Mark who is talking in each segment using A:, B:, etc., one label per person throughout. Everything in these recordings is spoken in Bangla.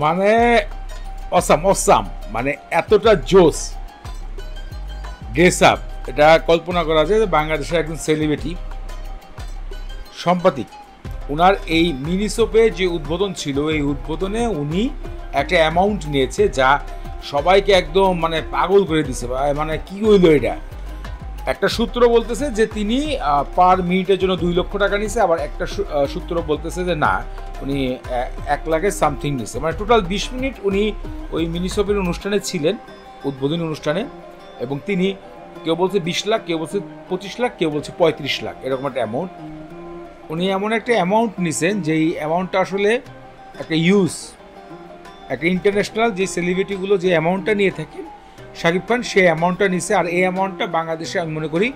A: মানে অসাম অসাম, মানে এতটা জোস ড্রেস আপ, এটা কল্পনা করা যায় যে বাংলাদেশের একজন সেলিব্রিটি সম্পাদিক, ওনার এই মিনিসোপে যে উদ্বোধন ছিল, এই উদ্বোধনে উনি একটা অ্যামাউন্ট নিয়েছে যা সবাইকে একদম মানে পাগল করে দিছে। মানে কি হইলো এটা, একটা সূত্র বলতেছে যে তিনি পার মিনিটের জন্য 2 লক্ষ টাকা নিছে, আবার একটা সূত্র বলতেছে যে না, উনি 1 লাখের সামথিং নিছে। মানে টোটাল 20 মিনিট উনি ওই মিনিসোপের অনুষ্ঠানে ছিলেন, উদ্বোধনী অনুষ্ঠানে, এবং তিনি কেউ বলছে 20 লাখ, কেউ বলছে 25 লাখ, কেউ বলছে 35 লাখ, এরকম একটা অ্যামাউন্ট। উনি এমন একটা অ্যামাউন্ট নিছেন যেই অ্যামাউন্টটা আসলে একটা একটা ইন্টারন্যাশনাল যে সেলিব্রিটিগুলো যে অ্যামাউন্টটা নিয়ে থাকেন, শাকিব খান সেই অ্যামাউন্টটা নিছে। আর এই অ্যামাউন্টটা বাংলাদেশে আমি মনে করি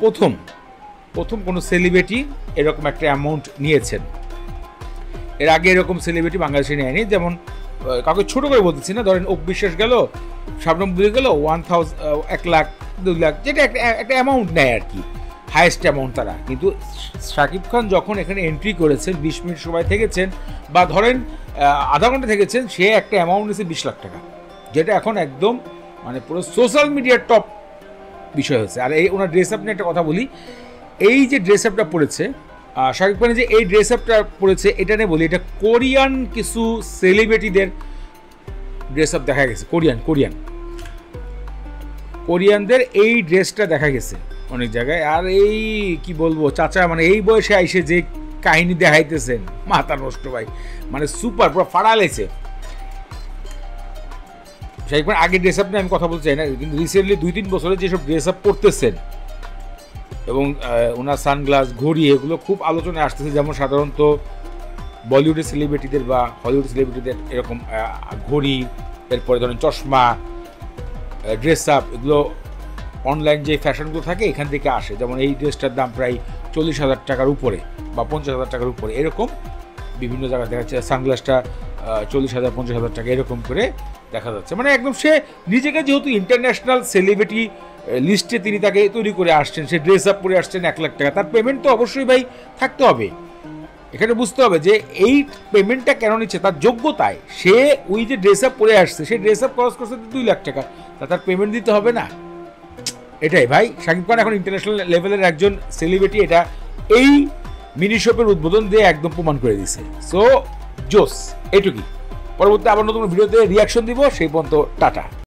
A: প্রথম কোনো সেলিব্রিটি এরকম একটা অ্যামাউন্ট নিয়েছেন। এর আগে এরকম সেলিব্রিটি বাংলাদেশে নেয়নি। যেমন কাউকে ছোটো করে বলতেছি না, ধরেন অপবিশ্বাস গেল, শাবনম বুঝে গেল 1 লাখ 2 লাখ, যেটা একটা অ্যামাউন্ট নেয় আর কি, হায়েস্ট অ্যামাউন্ট তারা। কিন্তু শাকিব খান যখন এখানে এন্ট্রি করেছেন, 20 মিনিট সময় থেকেছেন, বা ধরেন আধা ঘন্টা থেকেছেন, সে একটা অ্যামাউন্ট নিয়েছে 20 লাখ টাকা, যেটা এখন একদম মানে পুরো সোশ্যাল মিডিয়ার টপ বিষয় হয়েছে। আর এই ওনার ড্রেস আপ নিয়ে একটা কথা বলি, এই যে ড্রেস আপটা পড়েছে শাকিব খানের, যে এই ড্রেস আপটা পড়েছে, এটা নিয়ে বলি, এটা কোরিয়ান কিছু সেলিব্রিটিদের ড্রেস আপ দেখা গেছে। কোরিয়ানদের এই ড্রেসটা দেখা গেছে অনেক জায়গায়। আর এই কি বলবো, চাচা মানে এই বয়সে আইসে যে কাহিনী দেখাইতেছেন, মাথা নষ্ট ভাই, মানে সুপার, পুরো ফাড়ালেছে। শাকিব খান আগে ড্রেস আপ নিয়ে আমি কথা বলতে চাই না, কিন্তু রিসেন্টলি 2-3 বছরে যেসব ড্রেস আপ পরতেছেন এবং ওনার সানগ্লাস, ঘড়ি, এগুলো খুব আলোচনায় আসতেছে। যেমন সাধারণত বলিউডের সেলিব্রিটিদের বা হলিউড সেলিব্রিটিদের এরকম ঘড়ি, এরপরে ধরেন চশমা, ড্রেস আপ, এগুলো অনলাইন যে ফ্যাশনগুলো থাকে এখান থেকে আসে। যেমন এই ড্রেসটার দাম প্রায় 40,000 টাকার উপরে বা 50,000 টাকার উপরে, এরকম বিভিন্ন জায়গায় দেখা যাচ্ছে। সানগ্লাসটা 40,000 50,000 টাকা এরকম করে দেখা যাচ্ছে। মানে একদম সে নিজেকে যেহেতু ইন্টারন্যাশনাল সেলিব্রিটি লিস্টে তিনি তাকে তৈরি করে আসছেন, সে ড্রেস আপ করে আসছেন 1 লাখ টাকা, তার পেমেন্ট তো অবশ্যই ভাই থাকতে হবে। এখানে বুঝতে হবে যে এই পেমেন্টটা কেন নিচ্ছে, তার যোগ্যতায়। সে ওই যে ড্রেস আপ পরে আসছে, সে ড্রেস আপ খরচ করছে 2 লাখ টাকা, তার পেমেন্ট দিতে হবে না? এটাই ভাই, শাকিব খান এখন ইন্টারন্যাশনাল লেভেলের একজন সেলিব্রিটি, এটা এই মিনিশপের উদ্বোধন দিয়ে একদম প্রমাণ করে দিছে। সো জোস, এইটুকুই। পরবর্তী আবার নতুন ভিডিওতে রিয়াকশন দিব, সেই পর্যন্ত টাটা।